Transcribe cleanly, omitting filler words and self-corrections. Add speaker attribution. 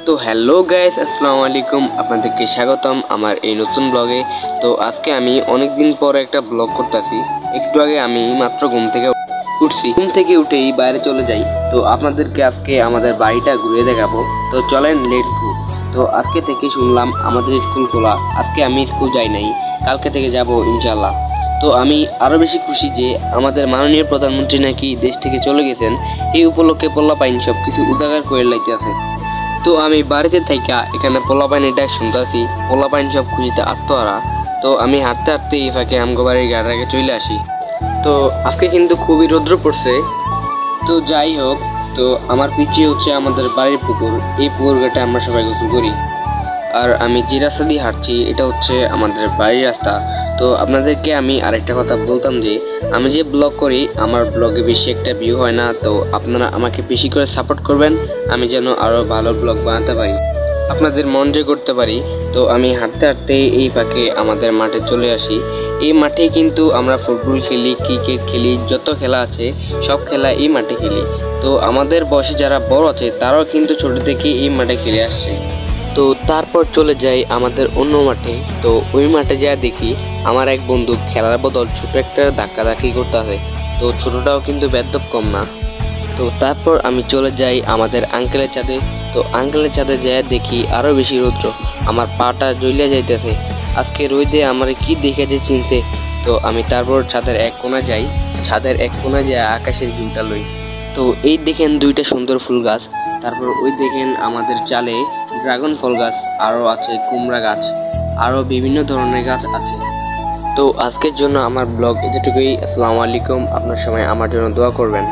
Speaker 1: তো hello guys, আসসালামু আলাইকুম। আপনাদেরকে স্বাগতম আমার এই নতুন ব্লগে। তো আজকে আমি অনেক দিন পর একটা ব্লগ করতেছি। একটু আগে আমি মাত্র ঘুম থেকে উঠছি, ঘুম থেকে উঠেই বাইরে চলে যাই। তো আপনাদেরকে আজকে আমাদের বাড়িটা ঘুরে দেখাবো। তো চলেন, লেটস গো। তো আজকে থেকে শুনলাম আমাদের স্কুল খোলা। আজকে আমি স্কুল যাই নাই, কালকে থেকে যাব ইনশাল্লাহ। তো আমি আরও বেশি খুশি যে আমাদের মাননীয় প্রধানমন্ত্রী নাকি দেশ থেকে চলে গেছেন। এই উপলক্ষে পোল্লাপাইন সব কিছু উজাগার করে লাইতেছে। তো আমি বাড়িতে থাইকা এখানে পোলাপাইন ডাক শুনতেছি, পোলাপাইন সব খুঁজিতে আত্মহারা। তো আমি হাঁটতে হাঁটতে এই ফাঁকে আমগো বাড়ির গাড়ির আগে চলে আসি। তো আজকে কিন্তু খুবই রৌদ্র পড়ছে। তো যাই হোক, তো আমার পিছিয়ে হচ্ছে আমাদের বাড়ির পুকুর। এই পুকুর ঘাটে আমরা সবাই গোসল করি। আর আমি যে রাস্তা দিয়ে হাঁটছি এটা হচ্ছে আমাদের বাড়ির রাস্তা। তো আপনাদেরকে আমি আরেকটা কথা বলতাম যে আমি যে ব্লগ করি আমার ব্লগে বেশি একটা ভিউ হয় না। তো আপনারা আমাকে বেশি করে সাপোর্ট করবেন, আমি যেন আরও ভালো ব্লগ বানাতে পারি, আপনাদের মন জয় করতে পারি। তো আমি হাঁটতে হাঁটতে এই ফাঁকে আমাদের মাঠে চলে আসি। এই মাঠে কিন্তু আমরা ফুটবল খেলি, ক্রিকেট খেলি, যত খেলা আছে সব খেলা এই মাঠে খেলি। তো আমাদের বয়সে যারা বড় আছে তারাও কিন্তু ছোট থেকে এই মাঠে খেলে আসছে। তো তারপর চলে যাই আমাদের অন্য মাঠে। তো ওই মাঠে যা দেখি আমার এক বন্ধু খেলার বদল ছোট একটা ধাক্কাধাক্কি করতেছে। তো ছোটটাও কিন্তু বেদব কম না। তো তারপর আমি চলে যাই আমাদের আঙ্কেলের ছাদে। তো আঙ্কেলের ছাদে যাই দেখি আরো বেশি রৌদ্র, আমার পাটা জ্বলিয়া যাইতেছে। আজকে রোদে আমার কি দেখে যে চিনতে। তো আমি তারপর ছাদের এক কোণায় যাই, ছাদের এক কোণায় যাই আকাশের ভিউটা লই। তো এই দেখেন দুইটা সুন্দর ফুল গাছ, তারপর ওই দেখেন আমাদের চালে ড্রাগন ফল গাছ, আরও আছে কুমড়া গাছ, আরও বিভিন্ন ধরনের গাছ আছে। তো আজকের জন্য আমার ব্লগ এতটুকুই। আসসালামু আলাইকুম। আপনার সময় আমার জন্য দোয়া করবেন।